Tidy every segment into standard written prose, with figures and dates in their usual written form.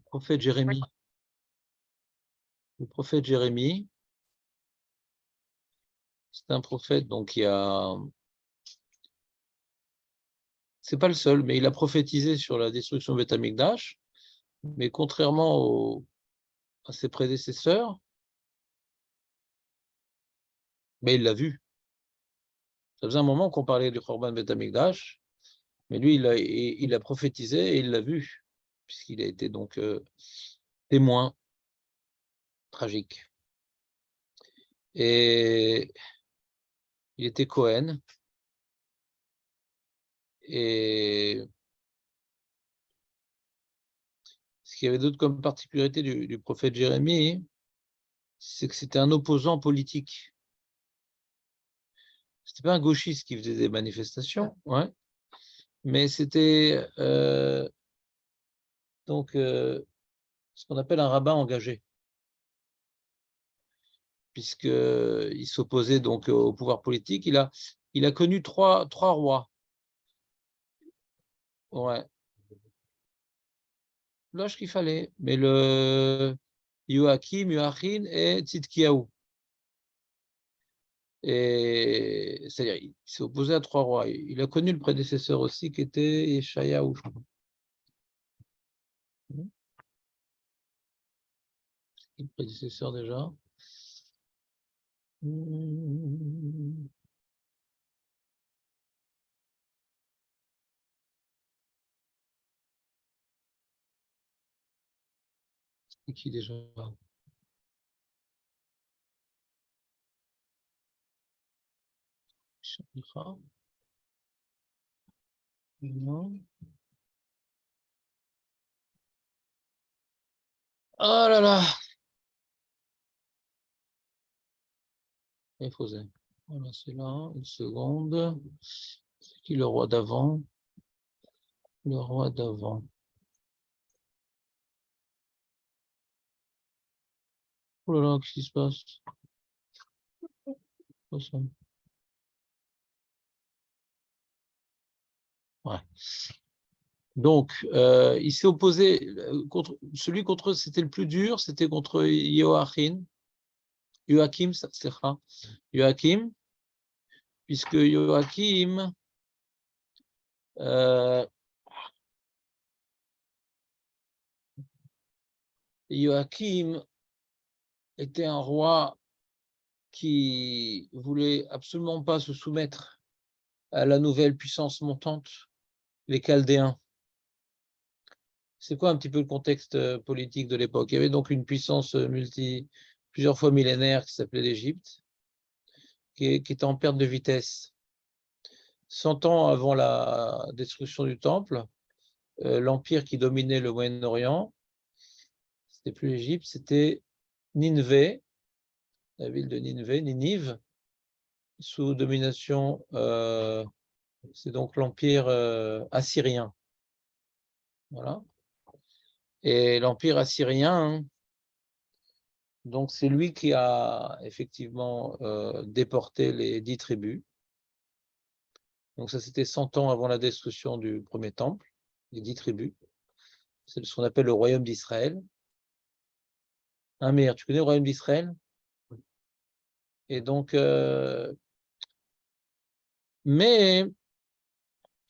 prophète Jérémie. Le prophète Jérémie, c'est un prophète donc qui a... C'est pas le seul, mais il a prophétisé sur la destruction de Beth Amikdash, mais contrairement à ses prédécesseurs, mais il l'a vu. Ça faisait un moment qu'on parlait du Khorban Beth Amikdash, mais lui, il a prophétisé et il l'a vu, puisqu'il a été donc témoin tragique. Et il était Cohen, et ce qu'il y avait d'autre comme particularité du prophète Jérémie, c'est que c'était un opposant politique. C'était pas un gauchiste qui faisait des manifestations, ouais, mais c'était donc ce qu'on appelle un rabbin engagé, puisqu'il s'opposait donc au pouvoir politique. Il a connu trois rois. Ouais, l'âge qu'il fallait, mais le Joachim, Joachim et Tzidkiaou. Et c'est-à-dire, il s'est opposé à trois rois. Il a connu le prédécesseur aussi, qui était Yeshayahu, je crois. Le prédécesseur déjà. C'est qui déjà? Non. Oh là là! Il faut voilà, c'est là, une seconde. C'est qui le roi d'avant? Le roi d'avant. Oh là là, qu'est-ce qui se passe? Quoi ça? Ouais. Donc, il s'est opposé contre celui contre c'était le plus dur, c'était contre Joachim, Joachim, puisque Joachim Joachim était un roi qui voulait absolument pas se soumettre à la nouvelle puissance montante, les Chaldéens. C'est quoi un petit peu le contexte politique de l'époque? Il y avait donc une puissance plusieurs fois millénaire qui s'appelait l'Égypte, qui était en perte de vitesse. 100 ans avant la destruction du temple, l'empire qui dominait le Moyen-Orient, c'était plus l'Égypte, c'était Nineveh, la ville de Ninive, sous domination, c'est donc l'empire assyrien. Voilà. Et l'empire assyrien, donc c'est lui qui a effectivement déporté les 10 tribus. Donc ça, c'était 100 ans avant la destruction du premier temple, les 10 tribus. C'est ce qu'on appelle le royaume d'Israël. Hein, Meir, tu connais le royaume d'Israël? Et donc, mais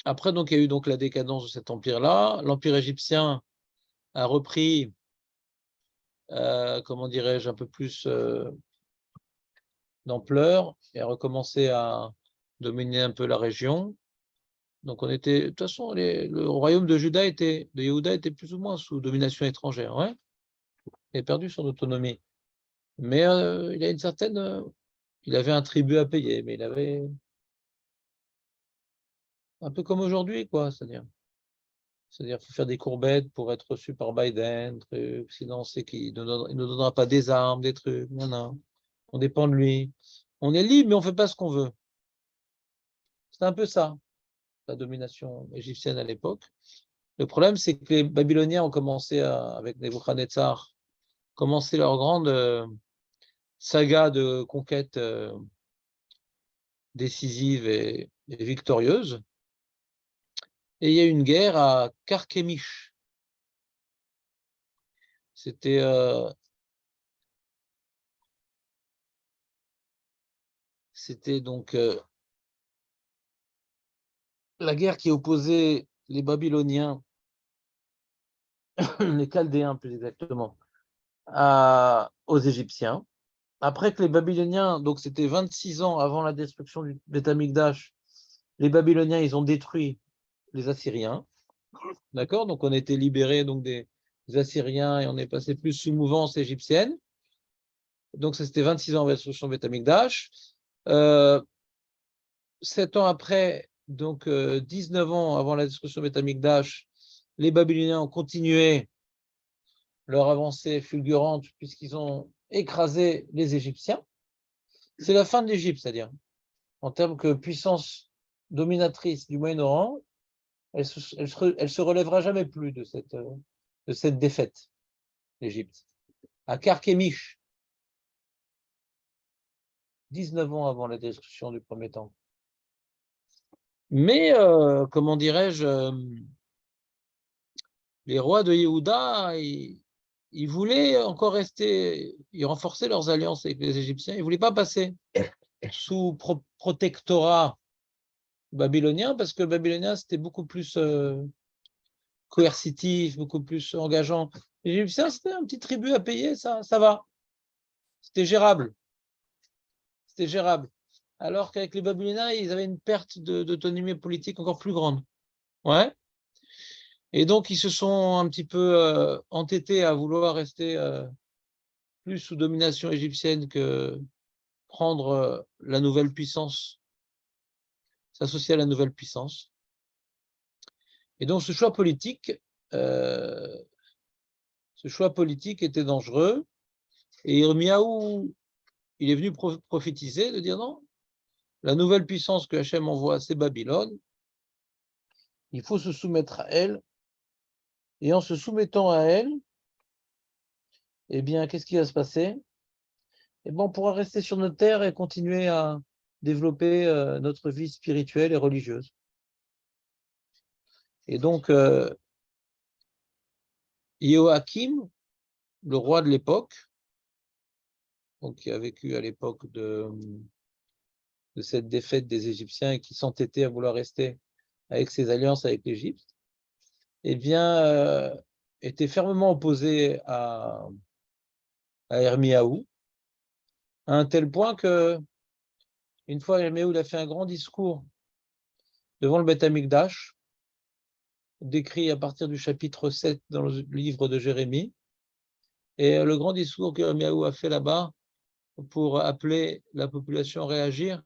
après, donc, il y a eu donc la décadence de cet empire-là. L'empire égyptien a repris, comment dirais-je, un peu plus d'ampleur et a recommencé à dominer un peu la région. Donc, on était, de toute façon, le royaume de Juda de Yehuda était plus ou moins sous domination étrangère. Ouais, il a perdu son autonomie. Mais il a une certaine, il avait un tribut à payer, mais il avait un peu comme aujourd'hui, quoi, c'est-à-dire qu'il faut faire des courbettes pour être reçu par Biden, sinon c'est qu'il ne nous donnera pas des armes, des trucs, non, non. On dépend de lui. On est libre, mais on ne fait pas ce qu'on veut. C'est un peu ça, la domination égyptienne à l'époque. Le problème, c'est que les Babyloniens ont commencé, avec Nebuchadnezzar, commencé leur grande saga de conquête décisive et victorieuse. Et il y a eu une guerre à Carchemish. C'était donc la guerre qui opposait les Babyloniens, les Chaldéens plus exactement, aux Égyptiens. Après que les Babyloniens, donc c'était 26 ans avant la destruction du Beth Amikdash, les Babyloniens, ils ont détruit les Assyriens. D'accord? Donc on a été libérés donc, des Assyriens et on est passé plus sous mouvance égyptienne. Donc ça c'était 26 ans avant la destruction du Beth Amikdash. 7 ans après, donc 19 ans avant la destruction du Beth Amikdash, les Babyloniens ont continué leur avancée fulgurante puisqu'ils ont écrasé les Égyptiens. C'est la fin de l'Égypte, c'est-à-dire en termes que puissance dominatrice du Moyen-Orient, elle se relèvera jamais plus de cette défaite, l'Égypte. À Carchemish, 19 ans avant la destruction du premier temple. Mais, comment dirais-je, les rois de Yehuda, ils voulaient encore rester, ils renforçaient leurs alliances avec les Égyptiens, ils ne voulaient pas passer sous protectorat babylonien, parce que le babylonien, c'était beaucoup plus coercitif, beaucoup plus engageant. Les Égyptiens, c'était un petit tribut à payer, ça va. C'était gérable. C'était gérable. Alors qu'avec les Babyloniens, ils avaient une perte d'autonomie politique encore plus grande. Ouais. Et donc, ils se sont un petit peu entêtés à vouloir rester plus sous domination égyptienne que prendre la nouvelle puissance, s'associer à la nouvelle puissance. Et donc, ce choix politique était dangereux. Et Irmiaou, il est venu prophétiser, de dire non, la nouvelle puissance que Hachem envoie, c'est Babylone. Il faut se soumettre à elle. Et en se soumettant à elle, eh bien, qu'est-ce qui va se passer? Eh bien, on pourra rester sur notre terre et continuer à développer notre vie spirituelle et religieuse. Et donc, Joachim, le roi de l'époque, donc qui a vécu à l'époque de cette défaite des Égyptiens et qui s'entêtait à vouloir rester avec ses alliances avec l'Égypte, eh bien, était fermement opposé à Hermiaou, à un tel point que, une fois, Hermiaou a fait un grand discours devant le Beth Amikdash, décrit à partir du chapitre 7 dans le livre de Jérémie. Et le grand discours que Hermiaou a fait là-bas pour appeler la population à réagir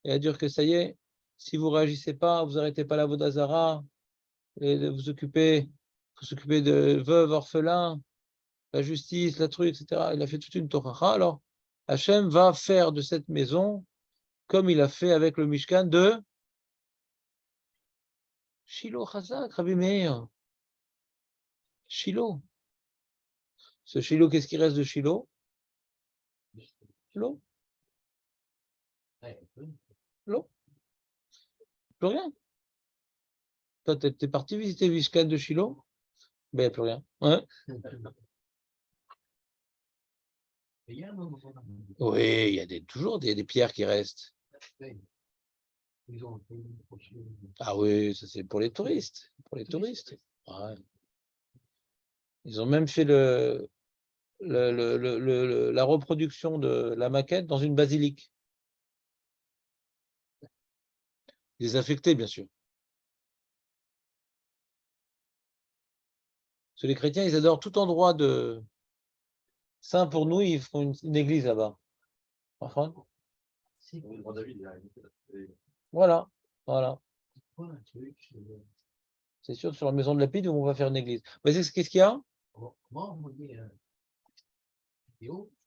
et à dire que ça y est, si vous ne réagissez pas, vous n'arrêtez pas la Vodazara, et de vous occuper de veuves, orphelins, la justice, la truc, etc. Il a fait toute une Torah. Alors, Hachem va faire de cette maison comme il a fait avec le Mishkan de Shiloh Chazak, Rabbi Meir. Shiloh. Ce Shiloh, qu'est-ce qui reste de Shiloh? L'eau. L'eau. Plus rien. Toi, t'es parti visiter le Mishkan de Shiloh? Ben, il n'y a plus rien. Ouais. Oui, il y a toujours des pierres qui restent. Ah oui, ça c'est pour les touristes. Pour les touristes. Ouais. Ils ont même fait la reproduction de la maquette dans une basilique. Désaffectée, bien sûr. Parce que les chrétiens, ils adorent tout endroit de saint pour nous, ils font une église là-bas. Enfin, voilà, voilà. C'est sûr que sur la maison de la Pide, on va faire une église. Mais qu'est-ce qu'il y a?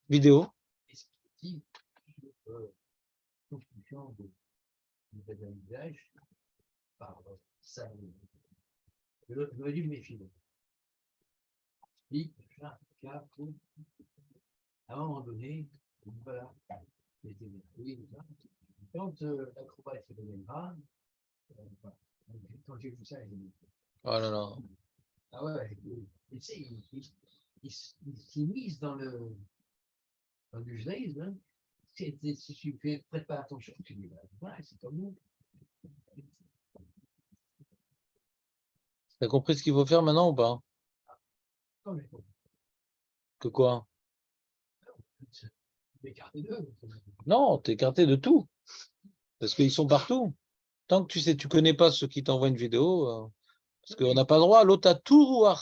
Vidéo. À un moment donné, voilà, quand l'acrobat s'est donné le bras, quand j'ai vu ça, Oh là là. ah ouais, tu sais, ils s'immiscent dans le judaïsme. Hein. Si tu prêtes pas attention, tu dis, voilà, c'est comme nous. Tu as compris ce qu'il faut faire maintenant ou pas? Non, mais Que quoi? écarter d'eux. Non, t'es écarté de tout. Parce qu'ils sont partout. Tant que tu connais pas ceux qui t'envoient une vidéo, parce qu'on n'a pas le droit. L'autre a tout Je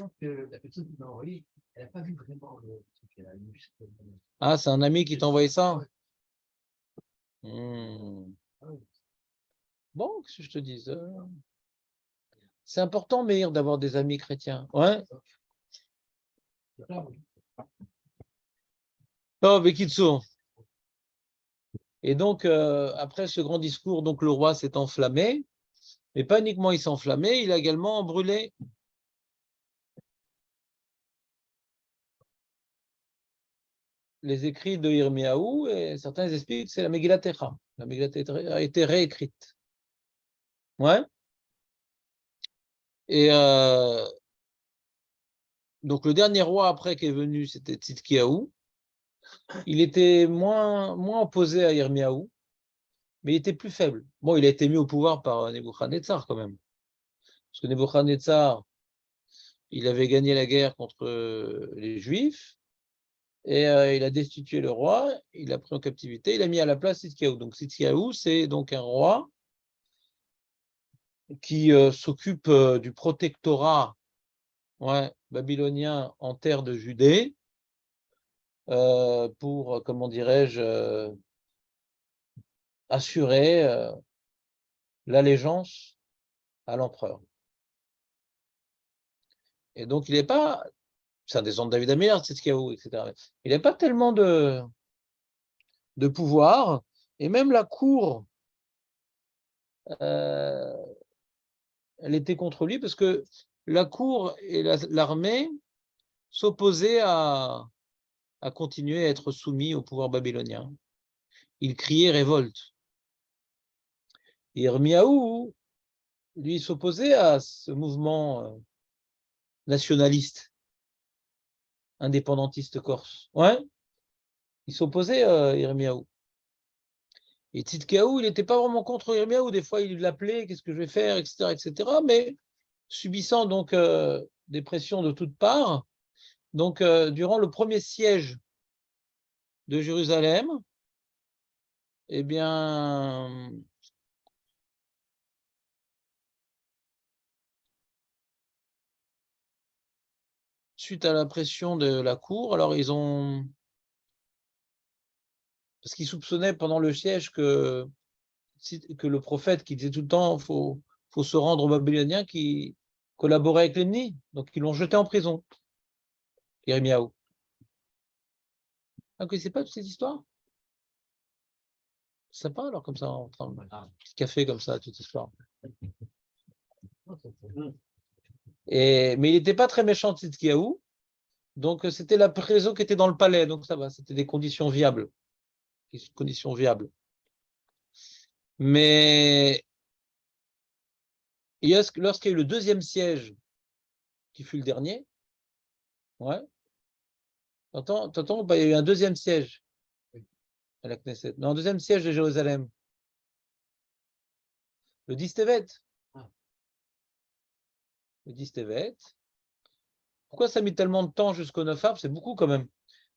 pense que la personne qui m'a envoyé, elle n'a pas vu vraiment le truc. Elle a vu juste Ah, c'est un ami qui t'a envoyé ça? ouais. Ah ouais. Bon, qu'est-ce que je te dis? C'est important, Meir, d'avoir des amis chrétiens. Ouais. Là, oui. Oh, Bekitsu. Et donc, après ce grand discours, donc le roi s'est enflammé, mais pas uniquement il s'est enflammé, il a également brûlé. Les écrits de Yirmiyahu, et certains expliquent que c'est la Megillat Echa. La Megillat Echa a été réécrite. Ouais. Et donc le dernier roi après qui est venu, c'était Tzidkiyahu. Il était moins opposé à Yirmiyahu, mais il était plus faible. Bon, il a été mis au pouvoir par Nebuchadnezzar quand même. Parce que Nebuchadnezzar, il avait gagné la guerre contre les Juifs, et il a destitué le roi, il l'a pris en captivité, il a mis à la place Tzidkiyahu. Donc Tzidkiyahu, c'est donc un roi qui s'occupe du protectorat babylonien en terre de Judée, pour, comment dirais-je, assurer l'allégeance à l'empereur. Et donc, il n'est pas, c'est un descendant de David Améler, c'est ce qu'il y a, etc. Il n'a pas tellement de pouvoir, et même la cour, elle était contre lui, parce que la cour et l'armée s'opposaient à continuer à être soumis au pouvoir babylonien. Ils criaient révolte. Et Yirmiyahu, lui, s'opposait à ce mouvement nationaliste, indépendantiste corse. Ouais, il s'opposait à Yirmiyahu. Et Tzidkiyahu, il n'était pas vraiment contre Yirmiyahu. Des fois, il l'appelait, qu'est-ce que je vais faire, etc., etc. Mais subissant donc des pressions de toutes parts. Donc, durant le premier siège de Jérusalem, eh bien, suite à la pression de la cour, alors ils ont, parce qu'ils soupçonnaient pendant le siège que le prophète qui disait tout le temps faut se rendre aux Babyloniens, qui collaborait avec l'ennemi. Donc ils l'ont jeté en prison, Yirmiyahu. Ah, vous ne connaissez pas toute cette histoire? C'est sympa alors comme ça, en train de un petit café comme ça, toute histoire. Mais il n'était pas très méchant, Tzidkiyahu. Donc c'était la prison qui était dans le palais, donc ça va, c'était des conditions viables. Mais lorsqu'il y a eu le deuxième siège, qui fut le dernier, ouais, t'entends, il y a eu un deuxième siège à la Knesset. Non, un deuxième siège de Jérusalem. Le 10 Tevet. Le 10 Tevet. Pourquoi ça a mis tellement de temps jusqu'au 9 Av? C'est beaucoup quand même.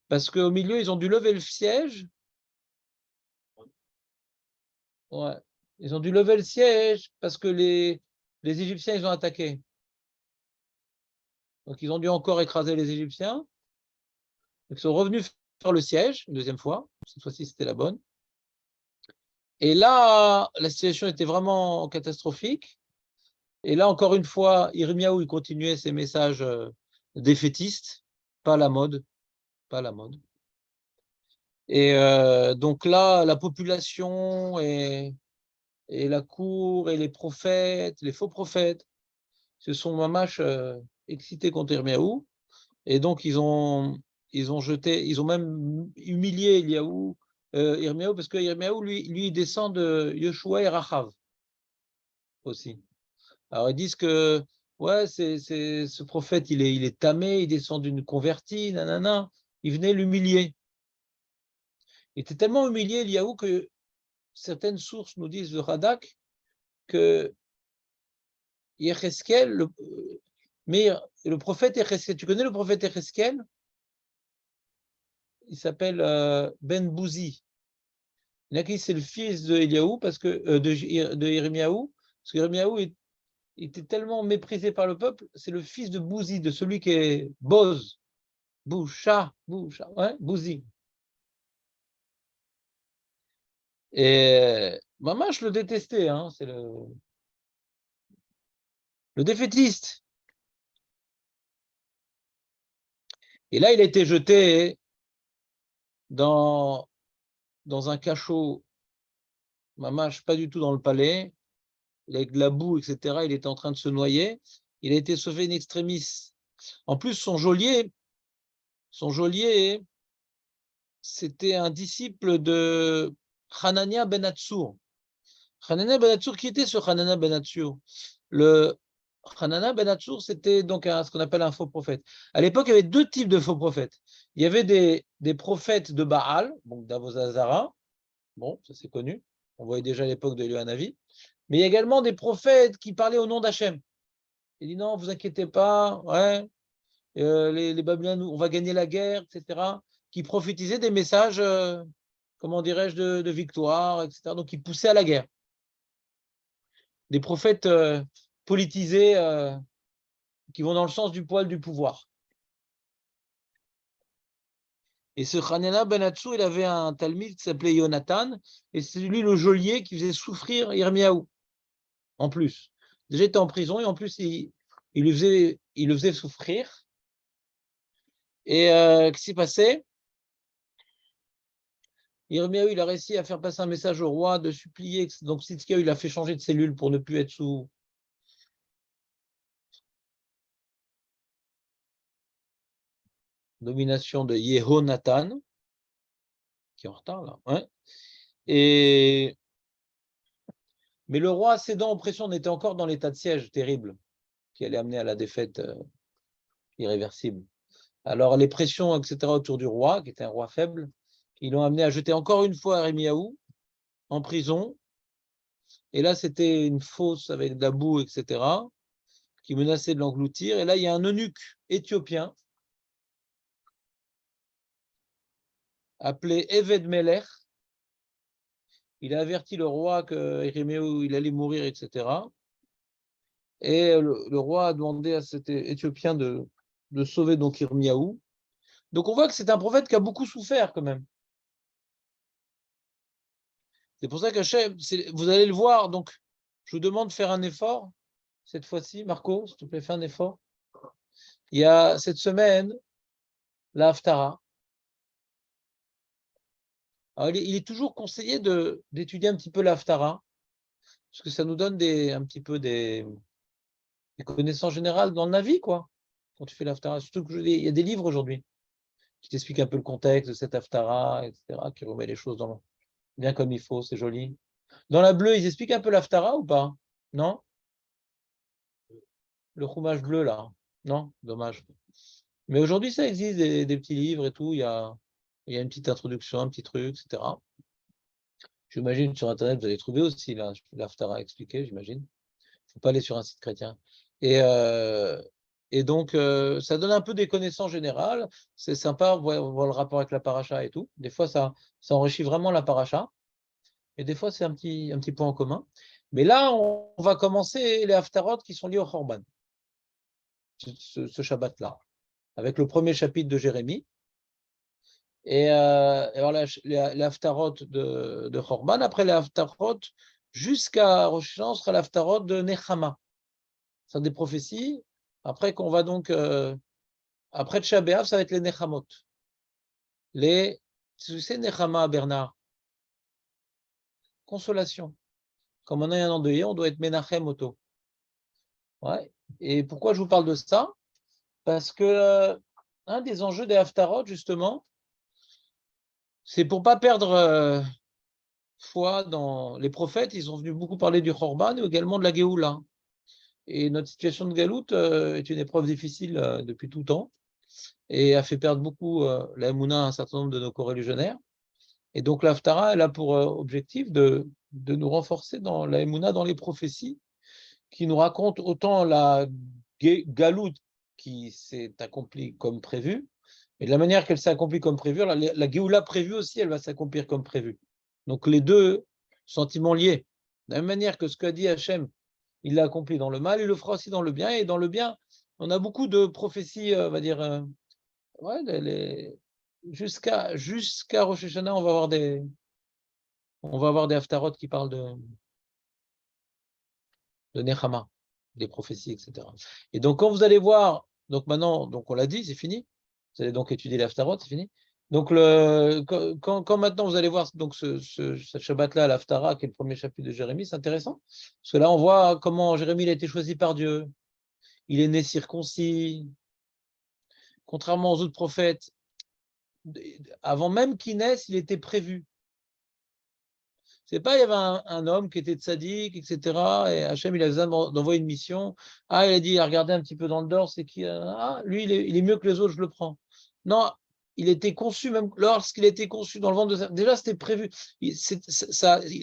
Parce qu'au milieu, ils ont dû lever le siège. Ouais. Ils ont dû lever le siège parce que les Égyptiens, ils ont attaqué. Donc, ils ont dû encore écraser les Égyptiens. Donc, ils sont revenus faire le siège une deuxième fois. Cette fois-ci, c'était la bonne. Et là, la situation était vraiment catastrophique. Et là, encore une fois, Yirmiyahu, il continuait ses messages défaitistes. Pas la mode. Pas la mode. Et donc là, la population et la cour et les prophètes, les faux prophètes, se sont mamash excités contre Yirmiyahu. Et donc, ils ont même humilié Yirmiyahu, parce que Yirmiyahu, lui, il descend de Yoshua et Rachav aussi. Alors, ils disent que ouais, ce prophète, il est tamé, il descend d'une convertie, nanana. Il venait l'humilier. Il était tellement humilié, Eliaou, que certaines sources nous disent de Radak que Yecheskel, mais le prophète Yecheskel, tu connais le prophète Yecheskel? Il s'appelle Ben Bouzi. C'est le fils de Eliaou, parce que de Yirmiyahu, parce que Yirmiyahu était tellement méprisé par le peuple, c'est le fils de Bouzi, de celui qui est Boz, Boucha, ouais, Bouzi. Et maman, je le détestais, hein, c'est le défaitiste. Et là, il a été jeté dans un cachot, mamache, pas du tout dans le palais, avec de la boue, etc. Il était en train de se noyer. Il a été sauvé in extremis. En plus, son geôlier, c'était un disciple de Hanania ben Hatsour. Hanania ben Hatsour, qui était ce Hanania ben Hatsour? Le Hanania ben Hatsour, c'était donc ce qu'on appelle un faux prophète. À l'époque, il y avait deux types de faux prophètes. Il y avait des prophètes de Baal, donc d'Avozazara. Bon, ça c'est connu. On voyait déjà à l'époque de Yohanavi. Mais il y a également des prophètes qui parlaient au nom d'Hachem. Il dit non, vous inquiétez pas, ouais, les Babyloniens, on va gagner la guerre, etc. Qui prophétisaient des messages, comment dirais-je, de victoire, etc. Donc qui poussaient à la guerre. Des prophètes politisés qui vont dans le sens du poil du pouvoir. Et ce Hanania ben Hatsour, il avait un talmide qui s'appelait Yonatan, et c'est lui le geôlier qui faisait souffrir Yirmiyahu, en plus. Déjà, il était en prison, et en plus, il le faisait souffrir. Et qu'est-ce qui s'est passé? Yirmiyahu, il a réussi à faire passer un message au roi de supplier. Donc, Tzidkiyahu, il a fait changer de cellule pour ne plus être sous domination de Yehonatan, qui est en retard là. Ouais. Mais le roi, cédant aux pressions, était encore dans l'état de siège terrible qui allait amener à la défaite irréversible. Alors, les pressions, etc., autour du roi, qui était un roi faible, ils l'ont amené à jeter encore une fois Yirmiyahu en prison. Et là, c'était une fosse avec de la boue, etc., qui menaçait de l'engloutir. Et là, il y a un eunuque éthiopien appelé Eved Melech. Il a averti le roi que Yirmiyahu, il allait mourir, etc. Et le roi a demandé à cet Éthiopien de sauver donc Yirmiyahu. Donc on voit que c'est un prophète qui a beaucoup souffert quand même. C'est pour ça qu'Hachem, vous allez le voir, donc je vous demande de faire un effort cette fois-ci. Marco, s'il te plaît, fais un effort. Il y a cette semaine la Haftara. Alors, il est toujours conseillé d'étudier un petit peu la Haftara, parce que ça nous donne un petit peu des connaissances générales dans la vie, quoi, quand tu fais la Haftara. Surtout qu'il y a des livres aujourd'hui qui t'expliquent un peu le contexte de cette Haftara, etc., qui remet les choses bien comme il faut, c'est joli. Dans la bleue, ils expliquent un peu l'Haftara ou pas? Non? Le roumage bleu, là. Non? Dommage. Mais aujourd'hui, ça existe, des petits livres et tout. Il y a une petite introduction, un petit truc, etc. J'imagine sur Internet, vous allez trouver aussi l'Haftara expliqué, j'imagine. Il ne faut pas aller sur un site chrétien. Et, donc, ça donne un peu des connaissances générales. C'est sympa, on voit le rapport avec la paracha et tout. Des fois, ça enrichit vraiment la paracha. Et des fois, c'est un petit point en commun. Mais là, on va commencer les haftarot qui sont liés au Khorban, ce Shabbat-là, avec le premier chapitre de Jérémie. Et alors, les haftarot de Khorban, après les haftarot, jusqu'à Rosh Hashanah, sera l'haftarot de Nechama. C'est des prophéties. Après qu'on va donc, après Tisha B'Av, ça va être les Nechamot. C'est Nechama, Bernard. Consolation. Comme on a un endeuillé, on doit être Menachem Oto. Ouais. Et pourquoi je vous parle de ça? Parce que un des enjeux des Haftarot, justement, c'est pour ne pas perdre foi dans les prophètes. Ils ont venu beaucoup parler du Khorban et également de la Géoula. Et notre situation de galoute est une épreuve difficile depuis tout temps et a fait perdre beaucoup la Emouna à un certain nombre de nos coreligionnaires. Et donc l'Haftara, elle a pour objectif de nous renforcer dans la Emouna, dans les prophéties, qui nous racontent autant la galoute qui s'est accomplie comme prévu, et de la manière qu'elle s'est accomplie comme prévu, la Géoula prévue aussi, elle va s'accomplir comme prévu. Donc les deux sentiments liés. De la même manière que ce qu'a dit Hachem, il l'a accompli dans le mal, il le fera aussi dans le bien, et dans le bien, on a beaucoup de prophéties, on va dire, jusqu'à Rosh Hashanah, on va avoir des haftarot qui parlent de Nechama, des prophéties, etc. Et donc, quand vous allez voir, donc maintenant, donc on l'a dit, c'est fini. Vous allez donc étudier l'haftarot, c'est fini. Donc, quand maintenant vous allez voir donc ce Shabbat-là, l'Haftara, qui est le premier chapitre de Jérémie, c'est intéressant. Parce que là, on voit comment Jérémie il a été choisi par Dieu. Il est né circoncis. Contrairement aux autres prophètes, avant même qu'il naisse, il était prévu. C'est pas, il y avait un homme qui était tzaddik, etc. Et Hachem, il a besoin d'envoyer une mission. Ah, il a dit, il a regardé un petit peu dans le dehors, c'est qui? Ah, lui, il est mieux que les autres, je le prends. Non, il était conçu, même lorsqu'il était conçu dans le ventre de sa... Déjà, c'était prévu. Il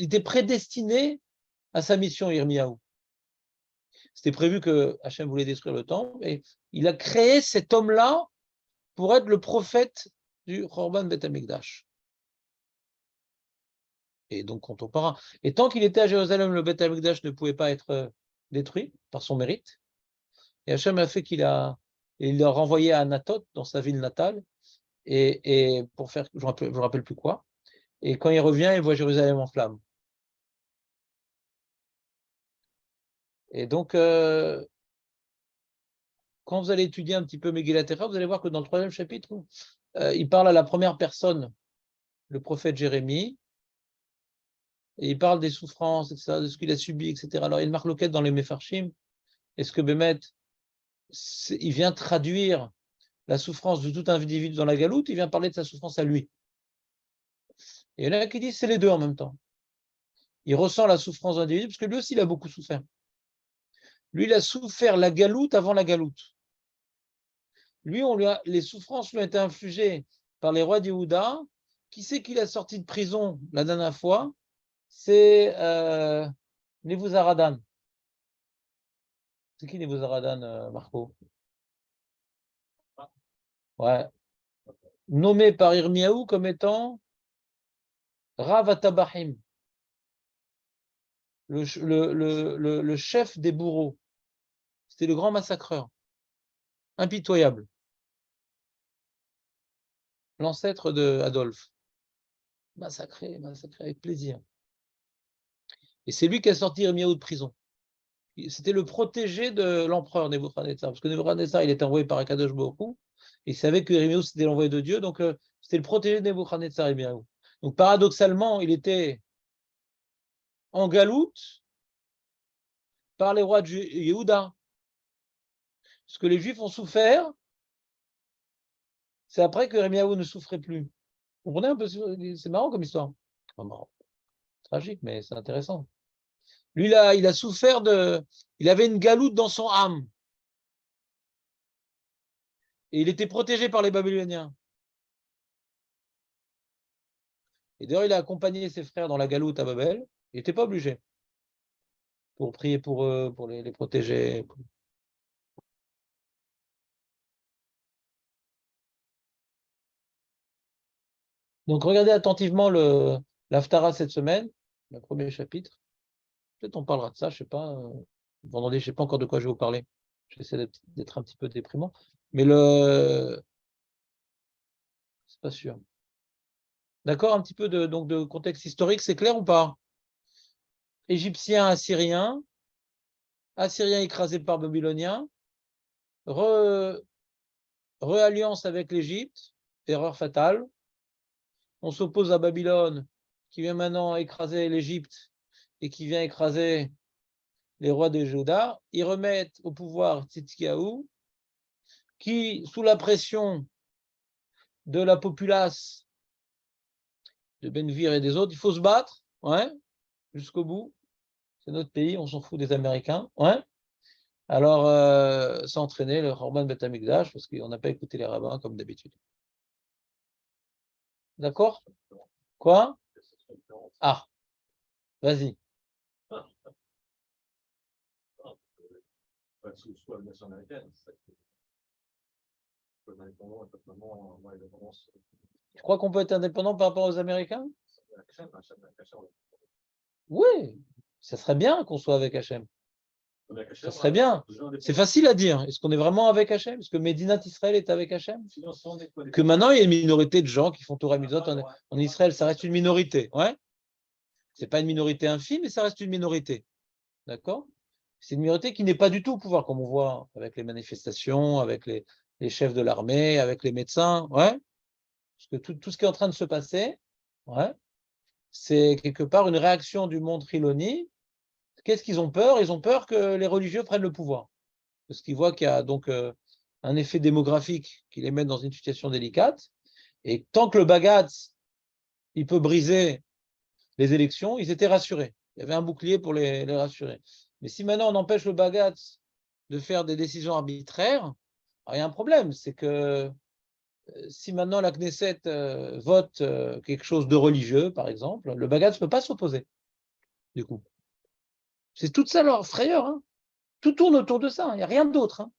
était prédestiné à sa mission, Yirmiyahu. C'était prévu que Hachem voulait détruire le temple. Et il a créé cet homme-là pour être le prophète du Khorban Bet HaMikdash. Et donc, quand on part. Et tant qu'il était à Jérusalem, le Beth Amikdash ne pouvait pas être détruit par son mérite. Et Hachem a fait il l'a renvoyé à Anatot, dans sa ville natale, et pour faire, je ne me rappelle plus quoi. Et quand il revient, il voit Jérusalem en flammes. Et donc, quand vous allez étudier un petit peu Megillat Echa, vous allez voir que dans le 3e chapitre, il parle à la première personne, le prophète Jérémie, et il parle des souffrances, etc., de ce qu'il a subi, etc. Alors, il y a une marloquette dans les Mefarshim. Est-ce que Bémet, il vient traduire la souffrance de tout individu dans la galoute, il vient parler de sa souffrance à lui. Et il y en a qui disent c'est les deux en même temps. Il ressent la souffrance de l'individu, parce que lui aussi, il a beaucoup souffert. Lui, il a souffert la galoute avant la galoute. Lui, les souffrances lui ont été infligées par les rois d'Yehuda. Qui c'est qui l'a sorti de prison la dernière fois? C'est Nebuzaradan. C'est qui Nebuzaradan, Marco? Ouais. Nommé par Irmiaou comme étant Rav Atabahim, le chef des bourreaux. C'était le grand massacreur, impitoyable, l'ancêtre de Adolphe. Massacré avec plaisir. Et c'est lui qui a sorti Irmiaou de prison. C'était le protégé de l'empereur Nebuchadnezzar, parce que Nebuchadnezzar, il était envoyé par Akadosh Baruch Hu, et il savait que Irmiaou, c'était l'envoyé de Dieu, donc c'était le protégé de Nebuchadnezzar, Irmiaou. Donc paradoxalement, il était en galoute par les rois de Yehuda. Ce que les Juifs ont souffert, c'est après que Irmiaou ne souffrait plus. Vous comprenez un peu? C'est marrant comme histoire. Enfin, marrant. Tragique, mais c'est intéressant. Lui, là, il a souffert il avait une galoute dans son âme. Et il était protégé par les Babyloniens. Et d'ailleurs, il a accompagné ses frères dans la galoute à Babel. Il n'était pas obligé pour prier pour eux, pour les protéger. Donc, regardez attentivement l'Haftara cette semaine, le premier chapitre. Peut-être on parlera de ça, je ne sais pas. Vendredi, je ne sais pas encore de quoi je vais vous parler. J'essaie d'être un petit peu déprimant. Mais c'est pas sûr. D'accord, un petit peu donc de contexte historique, c'est clair ou pas? Égyptiens, Assyriens, Assyriens écrasés par Babyloniens, réalliance avec l'Égypte, erreur fatale. On s'oppose à Babylone, qui vient maintenant écraser l'Égypte et qui vient écraser les rois de Juda. Ils remettent au pouvoir Tzidkiyahu, qui, sous la pression de la populace de Benvir et des autres, il faut se battre, ouais, jusqu'au bout. C'est notre pays, on s'en fout des Américains, ouais. Alors, s'entraîner le Khorban Bet Hamikdash, parce qu'on n'a pas écouté les rabbins comme d'habitude. D'accord? Quoi? Ah, vas-y. Soit la nation américaine, indépendant, indépendance. Tu crois qu'on peut être indépendant par rapport aux Américains? Oui, ça serait bien qu'on soit avec Hachem. Ça serait bien. C'est facile à dire. Est-ce qu'on est vraiment avec Hachem? Est-ce que Médinat Israël est avec Hachem? Que maintenant, il y a une minorité de gens qui font Torah Mitzvot en Israël, ça reste une minorité. Ouais. C'est pas une minorité infime, mais ça reste une minorité. D'accord? C'est une minorité qui n'est pas du tout au pouvoir, comme on voit avec les manifestations, avec les chefs de l'armée, avec les médecins. Ouais. Parce que tout ce qui est en train de se passer, ouais, c'est quelque part une réaction du monde Chiloni. Qu'est-ce qu'ils ont peur? Ils ont peur que les religieux prennent le pouvoir. Parce qu'ils voient qu'il y a donc un effet démographique qui les met dans une situation délicate. Et tant que le Bagatz, il peut briser les élections, ils étaient rassurés. Il y avait un bouclier pour les rassurer. Mais si maintenant on empêche le Bagatz de faire des décisions arbitraires, alors il y a un problème, c'est que si maintenant la Knesset vote quelque chose de religieux, par exemple, le Bagatz ne peut pas s'opposer, du coup. C'est toute ça leur frayeur. Hein. Tout tourne autour de ça, il n'y a rien d'autre. Hein.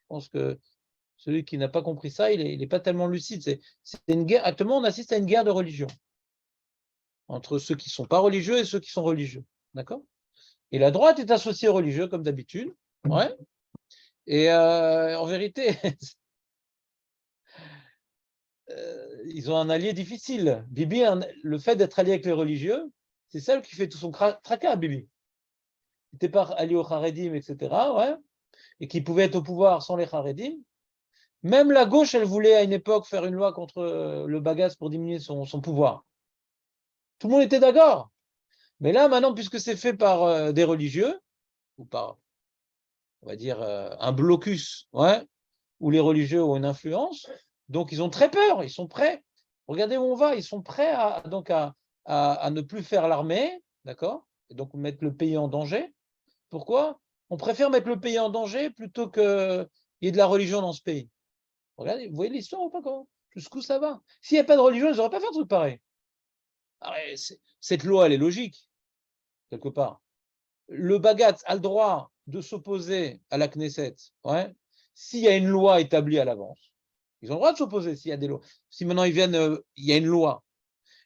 Je pense que celui qui n'a pas compris ça, il n'est pas tellement lucide. C'est une guerre. Actuellement, on assiste à une guerre de religion entre ceux qui ne sont pas religieux et ceux qui sont religieux. D'accord? Et la droite est associée aux religieux, comme d'habitude. Ouais. Et en vérité, ils ont un allié difficile. Bibi, le fait d'être allié avec les religieux, c'est celle qui fait tout son tracas, Bibi. Il n'était pas allié aux Haredim, etc. Ouais. Et qui pouvait être au pouvoir sans les Haredim. Même la gauche, elle voulait à une époque faire une loi contre le Bagatz pour diminuer son pouvoir. Tout le monde était d'accord. Mais là, maintenant, puisque c'est fait par des religieux, ou par, on va dire, un blocus, ouais, où les religieux ont une influence, donc ils ont très peur, ils sont prêts. Regardez où on va, ils sont prêts à ne plus faire l'armée, d'accord? Et donc mettre le pays en danger. Pourquoi? On préfère mettre le pays en danger plutôt qu'il y ait de la religion dans ce pays. Regardez, vous voyez l'histoire ou pas quand? Jusqu'où ça va? S'il n'y a pas de religion, ils n'auraient pas fait un truc pareil. Cette loi, elle est logique, quelque part. Le Bagatz a le droit de s'opposer à la Knesset, ouais, s'il y a une loi établie à l'avance. Ils ont le droit de s'opposer s'il y a des lois. Si maintenant ils viennent, il y a une loi.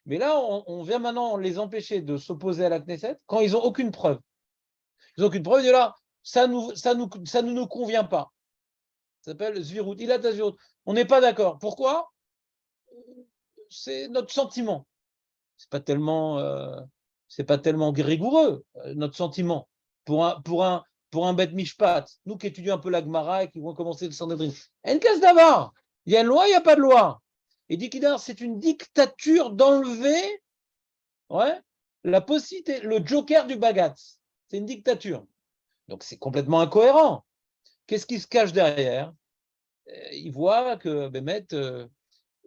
Mais là, on vient maintenant les empêcher de s'opposer à la Knesset quand ils n'ont aucune preuve. Ils n'ont aucune preuve, ils disent là, ça ne nous convient pas. Ça s'appelle Zvirut. Il a ta Zvirut. On n'est pas d'accord. Pourquoi? C'est notre sentiment. C'est pas tellement rigoureux, notre sentiment. Pour un Bet Mishpat, nous qui étudions un peu la Gemara et qui vont commencer le Sanhedrin. En casse d'avoir, il y a une loi, il n'y a pas de loi. Et dit Kidar, c'est une dictature d'enlever, ouais, la possibilité, le joker du Bagatz. C'est une dictature. Donc c'est complètement incohérent. Qu'est-ce qui se cache derrière? Ils voient que Bémet,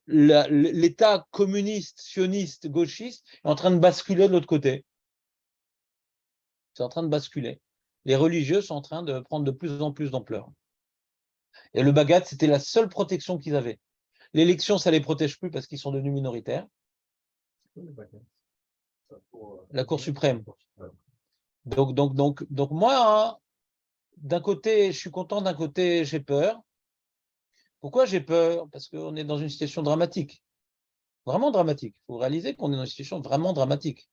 l'État communiste, sioniste, gauchiste est en train de basculer de l'autre côté. C'est en train de basculer. Les religieux sont en train de prendre de plus en plus d'ampleur. Et le Bagat, c'était la seule protection qu'ils avaient. L'élection, ça ne les protège plus parce qu'ils sont devenus minoritaires. La Cour suprême. Donc moi, hein, d'un côté, je suis content, d'un côté, j'ai peur. Pourquoi j'ai peur? Parce qu'on est dans une situation dramatique. Vraiment dramatique. Il faut réaliser qu'on est dans une situation vraiment dramatique.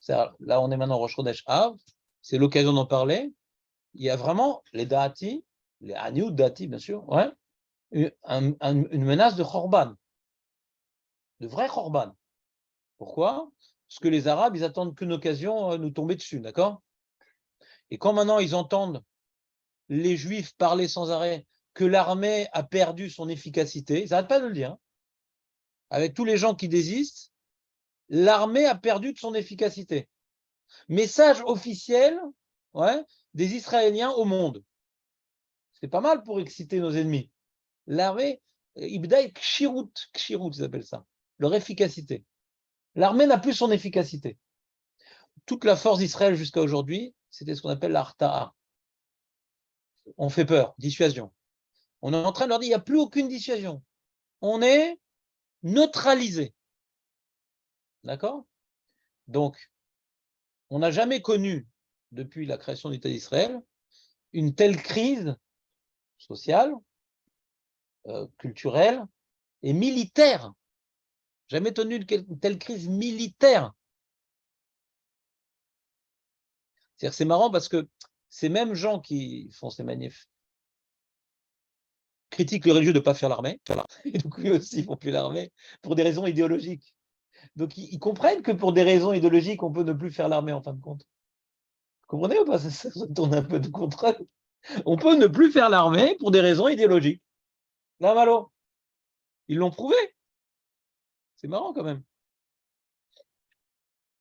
Là, on est maintenant Rosh Chodesh Av. C'est l'occasion d'en parler. Il y a vraiment les Da'ati, les Aniout Da'ati, bien sûr, ouais, une menace de Khorban, de vrai Khorban. Pourquoi? Parce que les Arabes, ils attendent qu'une occasion nous tomber dessus, d'accord? Et quand maintenant ils entendent les Juifs parler sans arrêt que l'armée a perdu son efficacité, ils n'arrêtent pas de le dire, hein. Avec tous les gens qui désistent, l'armée a perdu de son efficacité. Message officiel, ouais, des Israéliens au monde. C'est pas mal pour exciter nos ennemis. L'armée, Ibdaï Kshirut, ils appellent ça, leur efficacité. L'armée n'a plus son efficacité. toute la force d'Israël jusqu'à aujourd'hui, c'était ce qu'on appelle l'Arta'a. On fait peur, dissuasion. On est en train de leur dire, il n'y a plus aucune dissuasion. On est neutralisé. D'accord? Donc, on n'a jamais connu, depuis la création de l'État d'Israël, une telle crise sociale, culturelle et militaire. Jamais connu une telle crise militaire. C'est-à-dire, c'est marrant parce que ces mêmes gens qui font ces manifs critiquent les religieux de ne pas faire l'armée, et donc eux aussi ne font plus l'armée pour des raisons idéologiques. Donc ils comprennent que pour des raisons idéologiques, on peut ne plus faire l'armée en fin de compte. Vous comprenez ou pas? Ça se tourne un peu de contre eux. On peut ne plus faire l'armée pour des raisons idéologiques. Là, malo. Ils l'ont prouvé. C'est marrant quand même.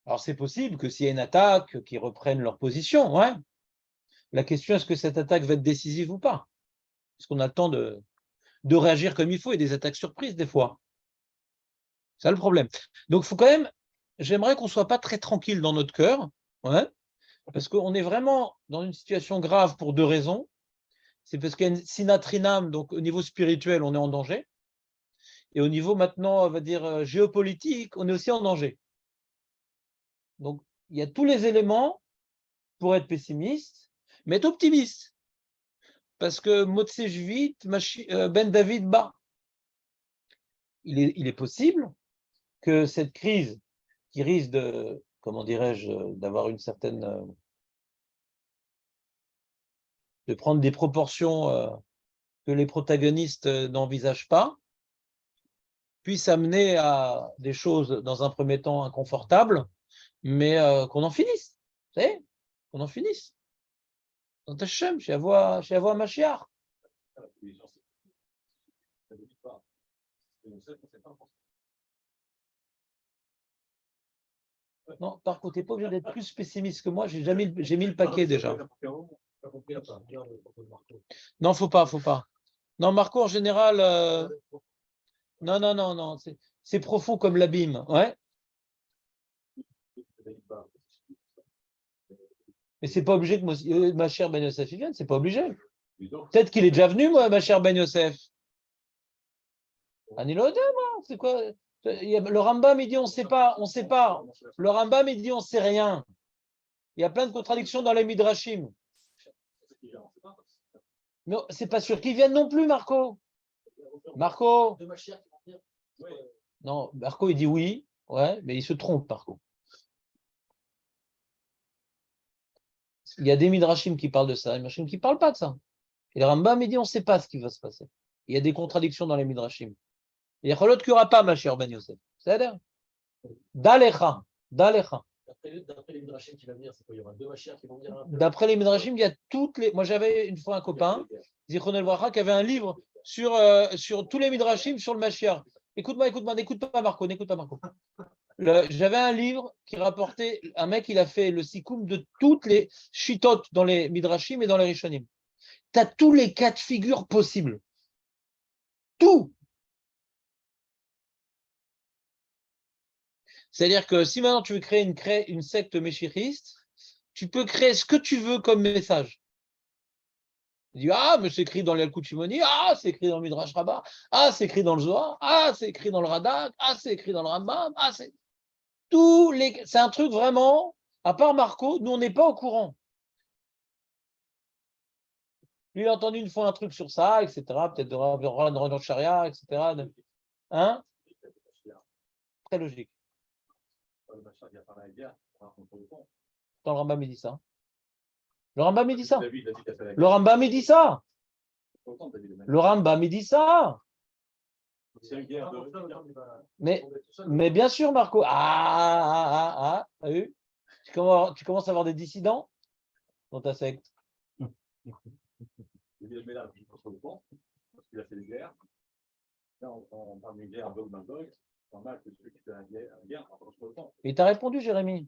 Alors c'est possible que s'il y a une attaque, qu'ils reprennent leur position, ouais. La question, est-ce que cette attaque va être décisive ou pas? Est-ce qu'on a le temps de réagir comme il faut et des attaques surprises des fois? C'est ça le problème. Donc, il faut quand même, j'aimerais qu'on ne soit pas très tranquille dans notre cœur, ouais, parce qu'on est vraiment dans une situation grave pour deux raisons. C'est parce qu'il y a une sinatrinam, donc au niveau spirituel, on est en danger. Et au niveau maintenant, on va dire, géopolitique, on est aussi en danger. Donc, il y a tous les éléments pour être pessimiste, mais être optimiste. Parce que Motsé Jvit, Ben David Ba, il est possible que cette crise qui risque de, comment dirais-je, d'avoir une certaine, de prendre des proportions que les protagonistes n'envisagent pas, puisse amener à des choses dans un premier temps inconfortables, mais qu'on en finisse, vous savez, qu'on en finisse. Dans Hachem, chez Avoa Mashiach. Non, par contre, tu n'es pas obligé d'être plus pessimiste que moi, j'ai mis le paquet déjà. Non, faut pas. Non, Marco, en général, non, c'est profond comme l'abîme, ouais. Mais c'est pas obligé que ma chère Ben Yosef vienne, c'est pas obligé. Peut-être qu'il est déjà venu, moi, ma chère Ben Yosef. Anilo, c'est quoi? Le Rambam, il dit on sait pas. Le Rambam, il dit on sait rien. Il y a plein de contradictions dans les Midrashim. Mais c'est pas sûr qu'ils viennent non plus, Marco. Marco. Non, Marco, il dit oui, ouais, mais il se trompe, Marco. Il y a des Midrashim qui parlent de ça, des Midrashim qui ne parlent pas de ça. Et le Rambam, il dit on ne sait pas ce qui va se passer. Il y a des contradictions dans les Midrashim. Il y a l'autre qu'il n'y aura pas, ma chère Ben Yosef. C'est-à-dire Dalecha. D'après les Midrashim qui va venir, c'est quoi? Il y aura deux Mashiach qui vont venir. D'après les Midrashim, il y a toutes les. Moi, j'avais une fois un copain, Zichron El Bracha, qui avait un livre sur tous les Midrashim sur le Mashiach. N'écoute pas Marco. J'avais un livre qui rapportait, un mec, il a fait le sikoum de toutes les shitot dans les Midrashim et dans les Rishonim. Tu as tous les cas de figure possibles. Tout. C'est-à-dire que si maintenant tu veux créer une secte méchiriste, tu peux créer ce que tu veux comme message. Tu dis, ah, mais c'est écrit dans l'Yalkut Shimoni, ah, c'est écrit dans le Midrash Rabbah, ah, c'est écrit dans le Zohar, ah, c'est écrit dans le Radak, ah, c'est écrit dans le Rambam, ah, c'est. C'est un truc vraiment, à part Marco, nous, on n'est pas au courant. Lui, il a entendu une fois un truc sur ça, etc., peut-être de Ron Sharia, etc. Hein? Très logique. Dans le Rambam, il dit ça. Le Rambam, il dit ça. Le Rambam, il dit ça. Le Rambam, il dit ça. Mais bien sûr, Marco. T'as vu? Tu commences à avoir des dissidents dans ta secte. Il a fait des guerres. Là, on parle d'une guerre dog dans dog. C'est normal que celui qui fait la guerre, Et tu as répondu, Jérémy.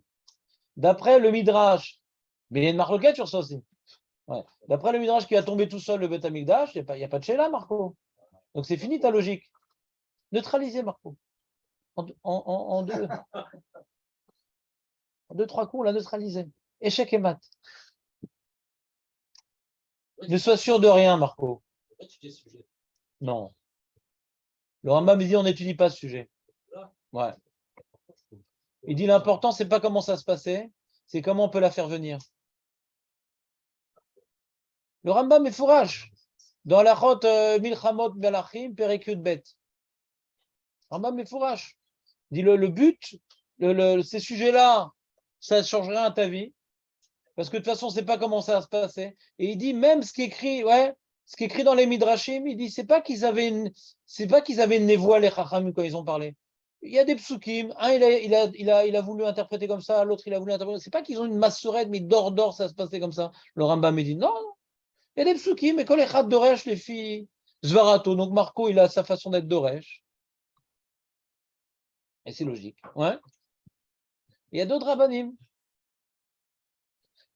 D'après le Midrash, mais il y a une marloquette sur ça aussi. Ouais. D'après le Midrash qui a tombé tout seul le Beth Amikdash, il n'y a pas de Sheila, Marco. Donc c'est fini ta logique. Neutralisez, Marco. En deux. 2, 3 coups, on l'a neutralisé. Échec et mat. Ne sois sûr de rien, Marco. Non. Le Rambam il dit on n'étudie pas ce sujet. Ouais. Il dit l'important, c'est pas comment ça se passait, c'est comment on peut la faire venir. Le Rambam est fourrage. Dans la Chot Milchamot Melachim, Perek Bet. Rambam est fourrage. Il dit le but, ces sujets-là, ça ne change rien à ta vie. Parce que de toute façon, c'est pas comment ça va se passer. Et il dit même ce qui est écrit, ce qui est écrit dans les Midrashim, il dit c'est pas qu'ils avaient une névoie les Chachamim quand ils ont parlé. Il y a des psukim, un il a voulu interpréter comme ça, l'autre il a voulu interpréter. C'est pas qu'ils ont une massorette, mais d'or, ça se passait comme ça. Le Rambam il dit non, il y a des psukim, mais quand les Chad d'Oresh, les filles Zvarato, donc Marco il a sa façon d'être d'Oresh. Et c'est logique. Ouais. Il y a d'autres rabbanim.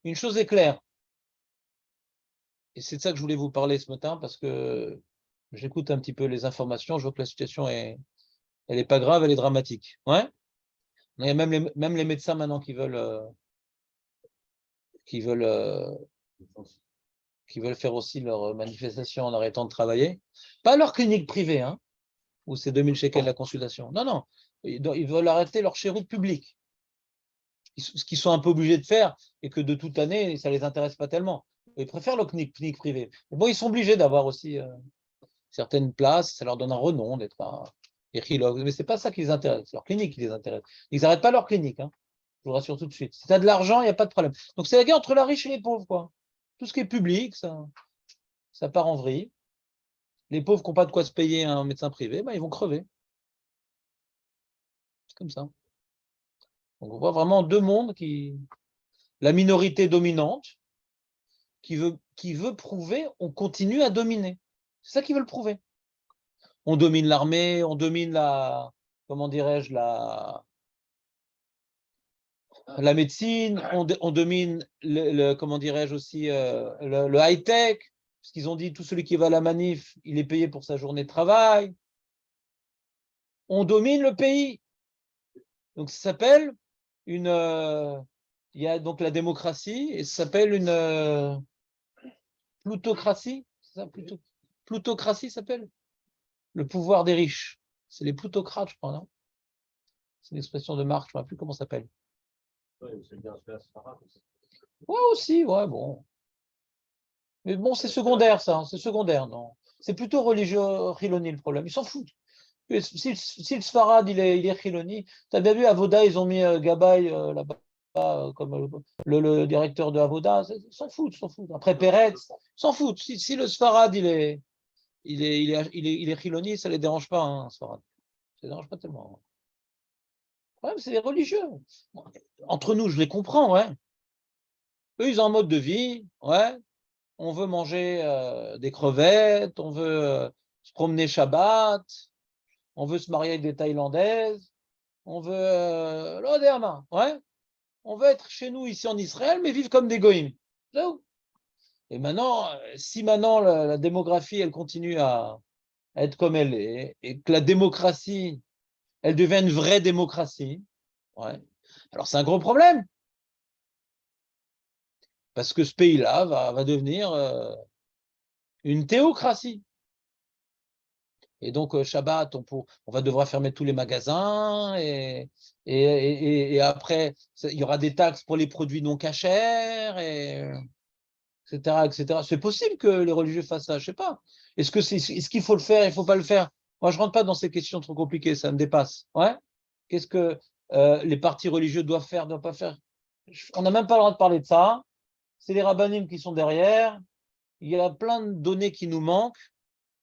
Une chose est claire, et c'est de ça que je voulais vous parler ce matin, parce que j'écoute un petit peu les informations, je vois que la situation elle est pas grave, elle est dramatique. Ouais. Il y a même les médecins maintenant qui veulent faire aussi leur manifestation en arrêtant de travailler. Pas leur clinique privée, hein, où c'est 2000 shekels la consultation. Non, non. Ils veulent arrêter leur chéroute publique. Ce qu'ils sont un peu obligés de faire, et que de toute année, ça ne les intéresse pas tellement. Ils préfèrent leur clinique privée. Mais bon, ils sont obligés d'avoir aussi certaines places, ça leur donne un renom d'être un échilog. Mais ce n'est pas ça qui les intéresse, c'est leur clinique qui les intéresse. Ils n'arrêtent pas leur clinique, hein. Je vous rassure tout de suite. Si tu as de l'argent, il n'y a pas de problème. Donc c'est la guerre entre la riche et les pauvres, quoi. Tout ce qui est public, ça part en vrille. Les pauvres qui n'ont pas de quoi se payer un médecin privé, ils vont crever. C'est comme ça. Donc on voit vraiment deux mondes la minorité dominante qui veut prouver on continue à dominer. C'est ça qu'ils veulent prouver. On domine l'armée, on domine comment dirais-je, la médecine, on domine comment dirais-je aussi, le high-tech, parce qu'ils ont dit tout celui qui va à la manif, il est payé pour sa journée de travail. On domine le pays. Donc ça s'appelle il y a donc la démocratie, et ça s'appelle une plutocratie. C'est ça, plutocratie s'appelle le pouvoir des riches. C'est les plutocrates, je crois, non? C'est une expression de Marx, je ne sais plus comment ça s'appelle. Oui, c'est bien Ouais, aussi, ouais, bon. Mais bon, c'est secondaire, ça, c'est secondaire, non. C'est plutôt religieux Chiloni le problème. Ils s'en foutent. Si le Sfarad, il est Chiloni, tu as bien vu, Avoda, ils ont mis Gabay là-bas, comme le directeur de Avoda, ils s'en foutent, s'en foutent. Après Peretz, s'en foutent. Si le Sfarad, il est Chiloni, ça ne les dérange pas, hein, Sfarad. Ça ne les dérange pas tellement. Le problème, c'est les religieux. Entre nous, je les comprends, ouais. Eux, ils ont un mode de vie, ouais. On veut manger des crevettes, on veut se promener Shabbat, on veut se marier avec des Thaïlandaises, on veut l'Odéama, ouais. On veut être chez nous ici en Israël, mais vivre comme des goïms. Et maintenant, si maintenant la démographie, elle continue à être comme elle est, et que la démocratie, elle devient une vraie démocratie, ouais. Alors c'est un gros problème. Parce que ce pays-là va devenir une théocratie. Et donc, Shabbat, on va devoir fermer tous les magasins et après, il y aura des taxes pour les produits non cachers, etc., etc. C'est possible que les religieux fassent ça, je ne sais pas. Est-ce qu'il faut le faire, il ne faut pas le faire? Moi, je ne rentre pas dans ces questions trop compliquées, ça me dépasse. Ouais. Qu'est-ce que les partis religieux doivent faire, doivent pas faire? On n'a même pas le droit de parler de ça. C'est les rabbinim qui sont derrière. Il y a plein de données qui nous manquent.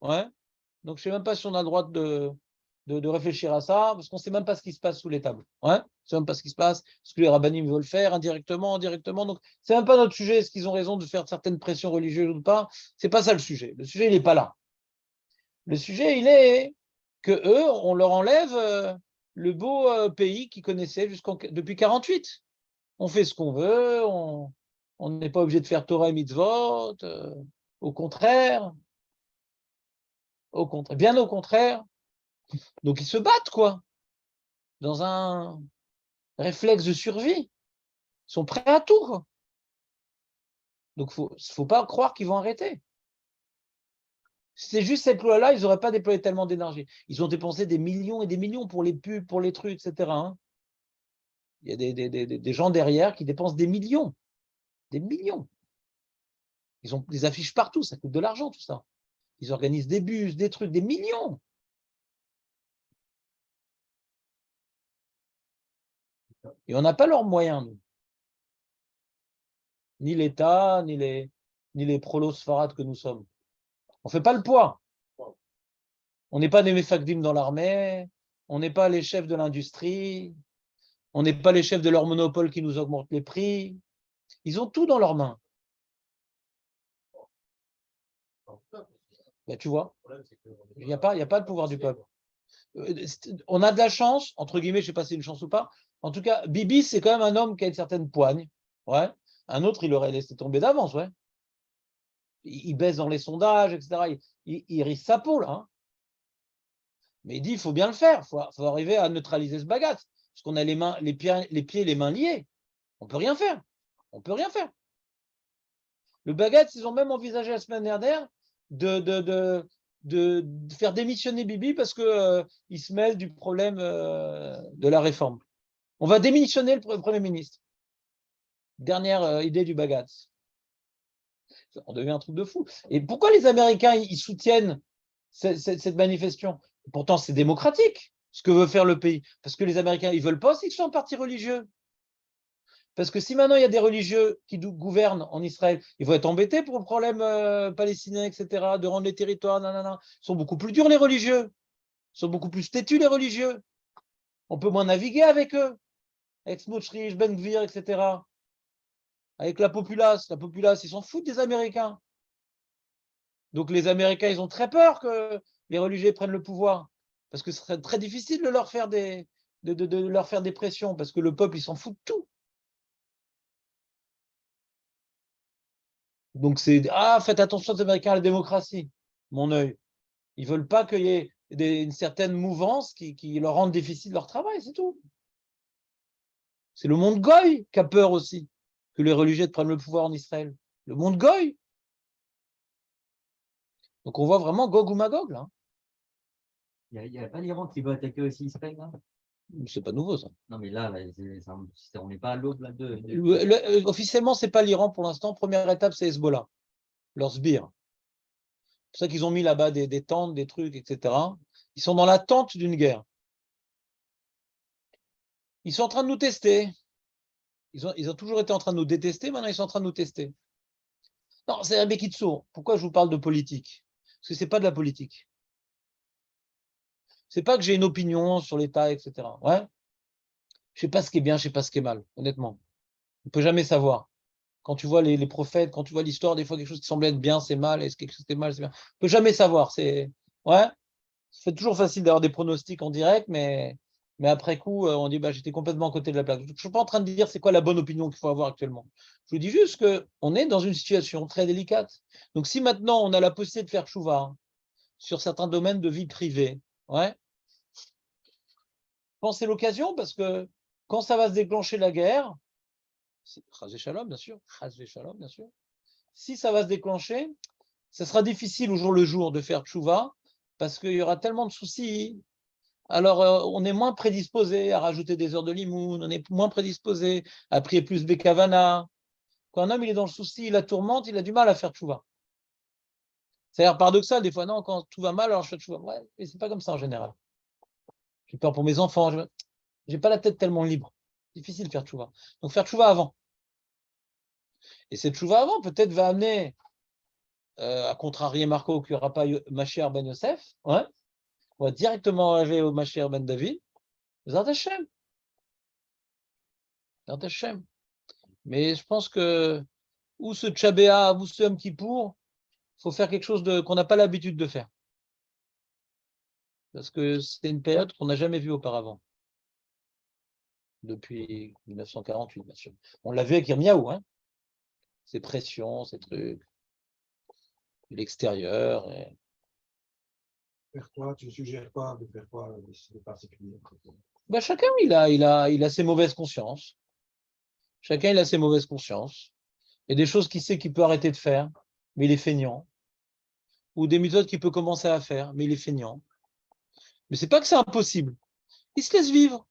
Ouais. Donc, je ne sais même pas si on a le droit de réfléchir à ça, parce qu'on ne sait même pas ce qui se passe sous les tables. Ouais, on ne sait même pas ce qui se passe, ce que les rabbinim veulent faire, indirectement, directement. Donc, ce n'est même pas notre sujet. Est-ce qu'ils ont raison de faire certaines pressions religieuses ou pas? Ce n'est pas ça le sujet. Le sujet, il n'est pas là. Le sujet, il est que eux, on leur enlève le beau pays qu'ils connaissaient depuis 48. On fait ce qu'on veut, on n'est pas obligé de faire Torah et mitzvot. Au contraire, bien au contraire. Donc ils se battent, quoi, dans un réflexe de survie. sont prêts à tout, quoi. Donc, faut pas croire qu'ils vont arrêter. Si c'est juste cette loi-là, ils n'auraient pas déployé tellement d'énergie. Ils ont dépensé des millions et des millions pour les pubs, pour les trucs, etc. hein. Il y a des gens derrière qui dépensent des millions. Des millions. Ils ont des affiches partout, ça coûte de l'argent, tout ça. Ils organisent des bus, des trucs, des millions. Et on n'a pas leurs moyens, nous. Ni l'État, ni les prolos sfarades que nous sommes. On ne fait pas le poids. On n'est pas des mefakdim dans l'armée, on n'est pas les chefs de l'industrie, on n'est pas les chefs de leur monopole qui nous augmentent les prix. Ils ont tout dans leurs mains. Ben, tu vois, il n'y a pas de pouvoir du peuple. On a de la chance, entre guillemets, je ne sais pas si c'est une chance ou pas. En tout cas, Bibi, c'est quand même un homme qui a une certaine poigne. Ouais. Un autre, il aurait laissé tomber d'avance. Ouais. Il baisse dans les sondages, etc. Il risque sa peau, là. Hein. Mais il dit, il faut bien le faire. Il faut arriver à neutraliser ce bagasse. Parce qu'on a les pieds et les mains liés. On ne peut rien faire. On ne peut rien faire. Le Bagatz, ils ont même envisagé la semaine dernière de faire démissionner Bibi parce qu'il se mêle du problème de la réforme. On va démissionner le Premier ministre. Dernière idée du Bagatz. On devient un truc de fou. Et pourquoi les Américains ils soutiennent cette manifestation? Pourtant, c'est démocratique ce que veut faire le pays. Parce que les Américains, ils ne veulent pas aussi que ce soit un parti religieux. Parce que si maintenant il y a des religieux qui gouvernent en Israël, ils vont être embêtés pour le problème palestinien, etc., de rendre les territoires, nanana. Ils sont beaucoup plus durs, les religieux. Ils sont beaucoup plus têtus, les religieux. On peut moins naviguer avec eux, avec Smotrich, Ben Gvir, etc. Avec la populace, ils s'en foutent des Américains. Donc les Américains, ils ont très peur que les religieux prennent le pouvoir. Parce que ce serait très difficile de leur faire de leur faire des pressions, parce que le peuple, il s'en fout de tout. Donc c'est faites attention aux Américains à la démocratie, mon œil. Ils ne veulent pas qu'il y ait une certaine mouvance qui leur rende difficile leur travail, c'est tout. C'est le monde goy qui a peur aussi que les religieux prennent le pouvoir en Israël. Le monde goy. Donc on voit vraiment Gog ou Magog là. Il n'y a pas l'Iran qui va attaquer aussi Israël là? C'est pas nouveau ça. Non mais là, on n'est pas à l'aube là Officiellement, c'est pas l'Iran pour l'instant. Première étape, c'est Hezbollah, leur sbire. C'est pour ça qu'ils ont mis là-bas des tentes, des trucs, etc. Ils sont dans l'attente d'une guerre. Ils sont en train de nous tester. Ils ont toujours été en train de nous détester, maintenant ils sont en train de nous tester. Non, c'est un Bekitsour. Pourquoi je vous parle de politique? Parce que ce n'est pas de la politique. C'est pas que j'ai une opinion sur l'État, etc. Ouais. Je sais pas ce qui est bien, je sais pas ce qui est mal, honnêtement. On ne peut jamais savoir. Quand tu vois les prophètes, quand tu vois l'histoire, des fois quelque chose qui semblait être bien, c'est mal, et quelque chose qui est mal, c'est bien. On ne peut jamais savoir. Ouais. C'est toujours facile d'avoir des pronostics en direct, mais après coup, on dit j'étais complètement à côté de la plaque. Je ne suis pas en train de dire c'est quoi la bonne opinion qu'il faut avoir actuellement. Je vous dis juste qu'on est dans une situation très délicate. Donc si maintenant on a la possibilité de faire tchouva sur certains domaines de vie privée, ouais, pensez l'occasion parce que quand ça va se déclencher la guerre, Chazé Shalom, bien sûr, si ça va se déclencher, ça sera difficile au jour le jour de faire tchouva parce qu'il y aura tellement de soucis. Alors, on est moins prédisposé à rajouter des heures de limoun, on est moins prédisposé à prier plus Bekavana. Quand un homme il est dans le souci, il a tourmente, il a du mal à faire tchouva. C'est-à-dire paradoxal, des fois, non, quand tout va mal, alors je fais tchouva. Ouais, mais c'est pas comme ça en général. J'ai peur pour mes enfants, je n'ai pas la tête tellement libre. Difficile de faire tchouva. Donc, faire tchouva avant. Et cette tchouva avant, peut-être, va amener à contrarier Marco qu'il n'y aura pas Mashiach ben Yosef. Ouais. On va directement arriver au Mashiach ben David. Zat Hashem. Mais je pense que ou ce Tchabéa, ou ce Yom Kippour, il faut faire quelque chose qu'on n'a pas l'habitude de faire. Parce que c'est une période qu'on n'a jamais vue auparavant. Depuis 1948, bien sûr. On l'a vu avec Yirmiyahu, hein. Ces pressions, ces trucs, l'extérieur. Faire quoi? Tu ne suggères pas de faire quoi de particulier? Chacun, il a ses mauvaises consciences. Chacun, il a ses mauvaises consciences. Il y a des choses qu'il sait qu'il peut arrêter de faire, mais il est feignant. Ou des méthodes qu'il peut commencer à faire, mais il est feignant. Mais c'est pas que c'est impossible. Il se laisse vivre.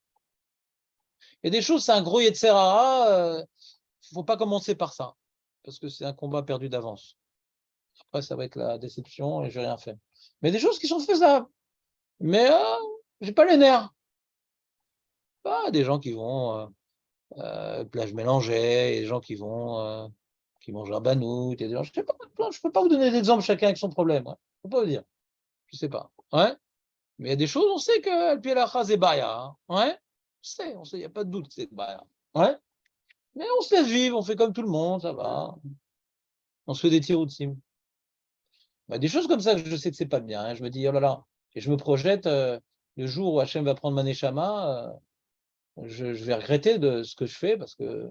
Il y a des choses, c'est un gros Yetzer Hara, il ne faut pas commencer par ça, parce que c'est un combat perdu d'avance. Après, ça va être la déception et je n'ai rien fait. Mais des choses qui sont faisables. Mais je n'ai pas les nerfs. Pas des gens qui vont plage mélangée, des gens qui vont qui mangent un banout, il y a des gens, je sais pas, je peux pas vous donner d'exemple chacun avec son problème. Ouais. Je peux pas vous dire. Je sais pas. Ouais. Mais il y a des choses, on sait que pied la c'est baya. Hein. Ouais. On sait, il n'y a pas de doute que c'est baya. Ouais. Mais on se laisse vivre, on fait comme tout le monde, ça va. On se fait des tirs ou de sim. Bah, des choses comme ça, je sais que c'est pas bien. Hein. Je me dis, oh là là, et je me projette, le jour où Hachem va prendre ma neshama, je vais regretter de ce que je fais parce que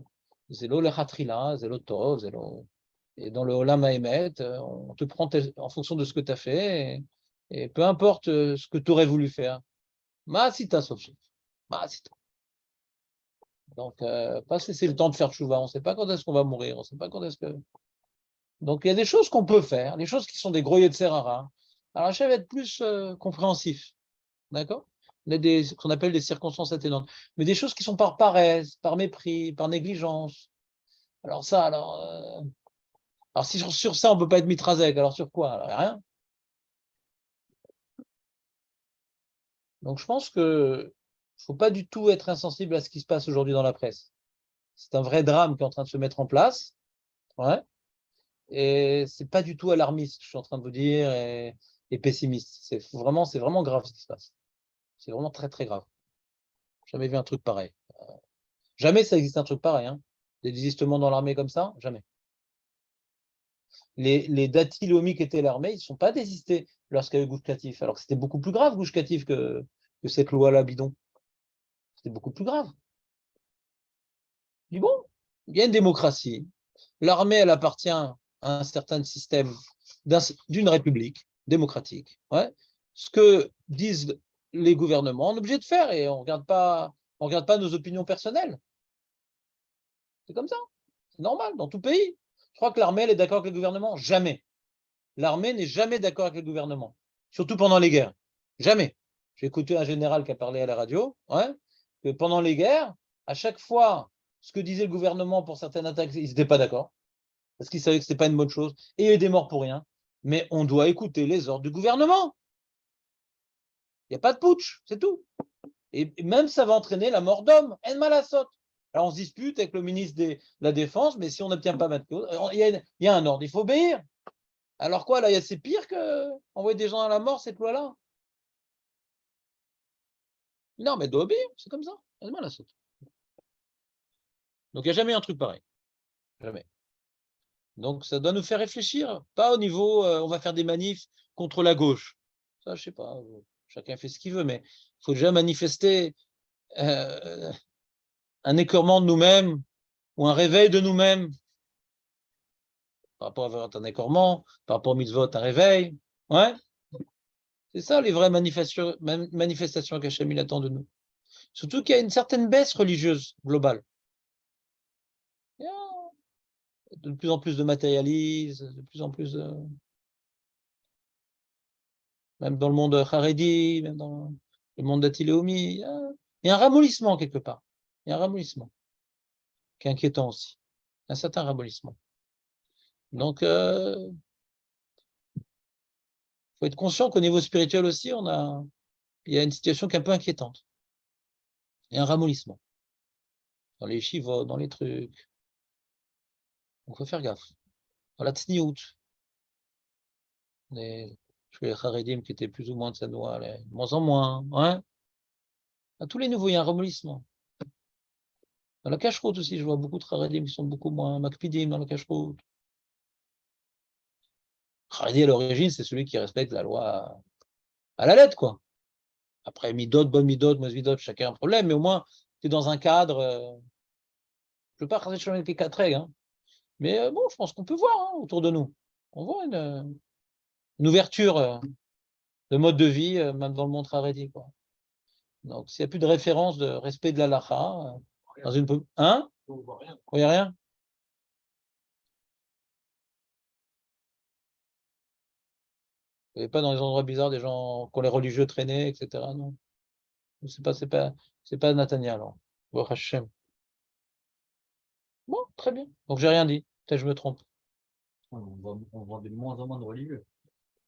zélo le hatrila, zélo tov, zélo. Et dans le Olam Haemet, on te prend en fonction de ce que tu as fait, et peu importe ce que tu aurais voulu faire. Ma'asita, Sophie. Ma'asita. Donc, pas c'est le temps de faire tchouva. On ne sait pas quand est-ce qu'on va mourir. On ne sait pas quand est-ce que. Donc, il y a des choses qu'on peut faire, les choses qui sont des gros Yetzer Hara. Alors, Hachem va être plus compréhensif. D'accord? On a ce qu'on appelle des circonstances atténuantes. Mais des choses qui sont par paresse, par mépris, par négligence. Alors, ça, alors si sur ça, on ne peut pas être mitrazek, alors sur quoi? Alors, rien. Donc, je pense qu'il ne faut pas du tout être insensible à ce qui se passe aujourd'hui dans la presse. C'est un vrai drame qui est en train de se mettre en place. Ouais. Et c'est pas du tout alarmiste, je suis en train de vous dire, et pessimiste. C'est vraiment grave ce qui se passe. C'est vraiment très, très grave. Jamais vu un truc pareil. Jamais ça existe un truc pareil. Hein. Des désistements dans l'armée comme ça, jamais. Les Dati Leumi qui étaient l'armée, ils ne sont pas désistés lorsqu'il y a eu Gush Katif. Alors que c'était beaucoup plus grave, Gush Katif, que cette loi-là bidon. C'était beaucoup plus grave. Je dis bon, il y a une démocratie. L'armée, elle appartient à un certain système d'une république démocratique. Ouais. Ce que disent les gouvernements, on est obligé de faire et on regarde pas nos opinions personnelles. C'est comme ça. C'est normal dans tout pays. Je crois que l'armée, elle est d'accord avec le gouvernement? Jamais. L'armée n'est jamais d'accord avec le gouvernement. Surtout pendant les guerres. Jamais. J'ai écouté un général qui a parlé à la radio, ouais, que pendant les guerres, à chaque fois, ce que disait le gouvernement pour certaines attaques, ils n'étaient pas d'accord. Parce qu'ils savaient que ce n'était pas une bonne chose. Et il y a eu des morts pour rien. Mais on doit écouter les ordres du gouvernement. Il n'y a pas de putsch, c'est tout. Et même ça va entraîner la mort d'hommes. En malasot. Alors on se dispute avec le ministre de la Défense, mais si on n'obtient pas maintenant, il y a un ordre, il faut obéir. Alors quoi, là, c'est pire qu'envoyer des gens à la mort, cette loi-là? Non, mais doit obéir, c'est comme ça. En malasot. Donc il n'y a jamais un truc pareil. Jamais. Donc ça doit nous faire réfléchir, pas au niveau, on va faire des manifs contre la gauche. Ça, je sais pas, chacun fait ce qu'il veut, mais il faut déjà manifester un écœurement de nous-mêmes ou un réveil de nous-mêmes. Par rapport à un écœurement, par rapport au mitzvot, un réveil. Ouais. C'est ça les vraies manifestations qu'Hachem attend de nous. Surtout qu'il y a une certaine baisse religieuse globale. Il y a de plus en plus de matérialisme, de plus en plus de... Même dans le monde Haredi, même dans le monde d'Atiléomi, il y a un ramollissement quelque part. Il y a un ramollissement qui est inquiétant aussi. Un certain ramollissement. Donc, il faut être conscient qu'au niveau spirituel aussi, il y a une situation qui est un peu inquiétante. Il y a un ramollissement. Dans les chivos, dans les trucs. Donc, il faut faire gaffe. Dans la tsniout. Les Haredim qui étaient plus ou moins de Sanoa, de moins en moins. Hein. À tous les niveaux, il y a un ramollissement. Dans la cache-route aussi, je vois beaucoup de Haredim qui sont beaucoup moins makpidim dans la cache-route. Haredi, à l'origine, c'est celui qui respecte la loi à la lettre, quoi. Après, midot, bonne midot, mauvaise midot, chacun a un problème, mais au moins, tu es dans un cadre. Je ne veux pas raconter avec les 4 règles, hein. Mais bon, je pense qu'on peut voir hein, autour de nous. On voit une ouverture de mode de vie, même dans le monde Haredi, quoi. Donc, s'il n'y a plus de référence de respect de l'halakha, dans une. Hein? On voit rien. Vous voyez rien? Vous voyez pas dans les endroits bizarres des gens qui ont les religieux traînés, etc. Non. C'est pas Nathania, alors. Baruch Hashem. Bon, très bien. Donc j'ai rien dit. Peut-être que je me trompe. On voit de moins en moins de religieux.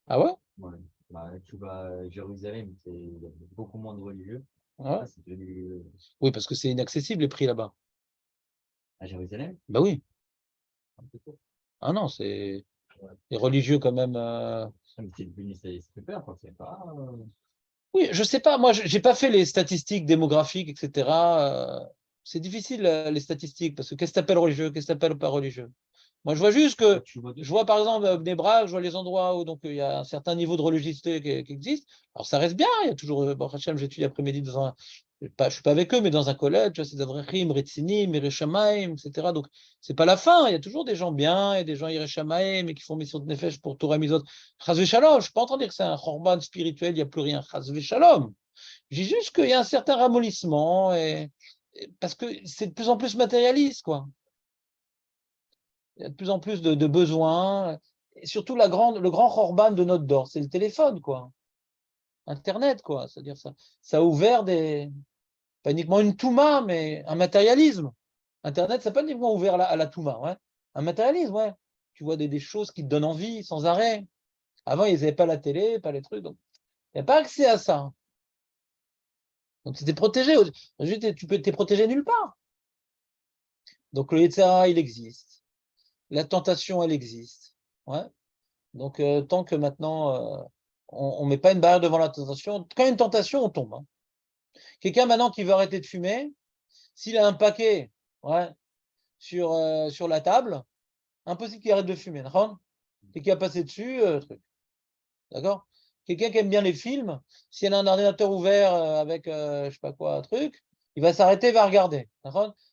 Ah ouais? Ouais. Bah, tu vas à Jérusalem, il y a beaucoup moins de religieux. Ah ouais? Ça, c'est devenu Oui, parce que c'est inaccessible les prix là-bas. à Jérusalem. Bah oui. Un peu tôt. Ah non, c'est les religieux quand même. Ah, mais c'est devenu, c'est super, quoi. C'est pas. Oui, je sais pas. Moi, j'ai pas fait les statistiques démographiques, etc. C'est difficile les statistiques parce que qu'est-ce que t'appelles religieux, qu'est-ce que t'appelles pas religieux? Moi, je vois juste que Tu vois je vois par exemple Bnei Brak, je vois les endroits où donc il y a un certain niveau de religiosité qui existe. Alors ça reste bien. Il y a toujours Baruch Hashem, j'étudie après-midi dans un, je suis pas avec eux, mais dans un collège, tu vois, c'est Avrechim, Retzinim, Yirei Shamayim, etc. Donc c'est pas la fin. Il y a toujours des gens bien et des gens Yirei Shamayim et qui font mission de nefesh pour Torah Mizot. Chas v'shalom. Je suis pas en train de dire que c'est un chorban spirituel. Il n'y a plus rien. Chas v'shalom. Je dis juste qu'il y a un certain ramollissement et parce que c'est de plus en plus matérialiste, quoi. Il y a de plus en plus de besoins. Et surtout, le grand Khorban de notre dor, c'est le téléphone, quoi. Internet, quoi. C'est-à-dire ça a ouvert pas uniquement une Touma, mais un matérialisme. Internet, ça n'a pas uniquement ouvert à la Touma, ouais. Un matérialisme, ouais. Tu vois des choses qui te donnent envie sans arrêt. Avant, ils n'avaient pas la télé, pas les trucs. Donc, il n'y a pas accès à ça. Donc, c'était protégé. T'es protégé nulle part. Donc, le Yetzirah, il existe. La tentation, elle existe. Ouais. Donc, tant que maintenant, on ne met pas une barrière devant la tentation, quand il y a une tentation, on tombe. Hein. Quelqu'un maintenant qui veut arrêter de fumer, s'il a un paquet ouais, sur la table, impossible qu'il arrête de fumer. Et qui a passé dessus, truc. D'accord. Quelqu'un qui aime bien les films, s'il a un ordinateur ouvert avec, je sais pas quoi, un truc, il va s'arrêter, il va regarder.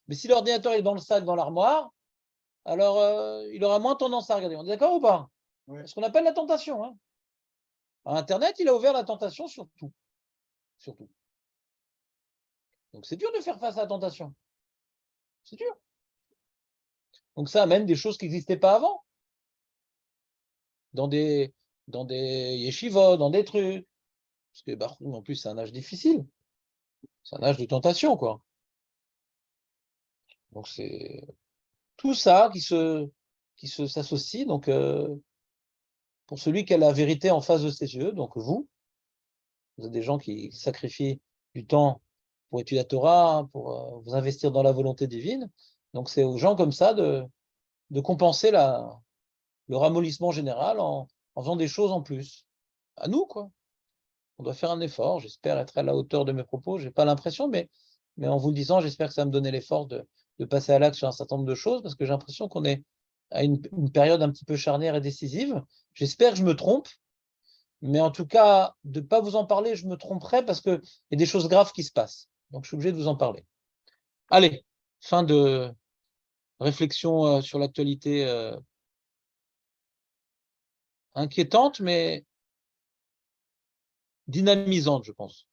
Mais si l'ordinateur est dans le sac, dans l'armoire, alors il aura moins tendance à regarder. On est d'accord ou pas? Ouais. C'est ce qu'on appelle la tentation. Hein. Internet, il a ouvert la tentation sur tout. Surtout. Donc c'est dur de faire face à la tentation. C'est dur. Donc ça amène des choses qui n'existaient pas avant. Dans des yeshivot, dans des trucs. Parce que Baruch, en plus, c'est un âge difficile. C'est un âge de tentation, quoi. Donc c'est tout ça qui s'associe. Donc pour celui qui a la vérité en face de ses yeux, donc vous êtes des gens qui sacrifient du temps pour étudier la Torah, pour vous investir dans la volonté divine. Donc c'est aux gens comme ça de compenser le ramollissement général en faisant des choses en plus. À nous, quoi. On doit faire un effort. J'espère être à la hauteur de mes propos. Je n'ai pas l'impression, mais en vous le disant, j'espère que ça va me donner l'effort de passer à l'acte sur un certain nombre de choses, parce que j'ai l'impression qu'on est à une période un petit peu charnière et décisive. J'espère que je me trompe, mais en tout cas, de ne pas vous en parler, je me tromperai parce qu'il y a des choses graves qui se passent. Donc, je suis obligé de vous en parler. Allez, fin de réflexion sur l'actualité inquiétante, mais dynamisante, je pense.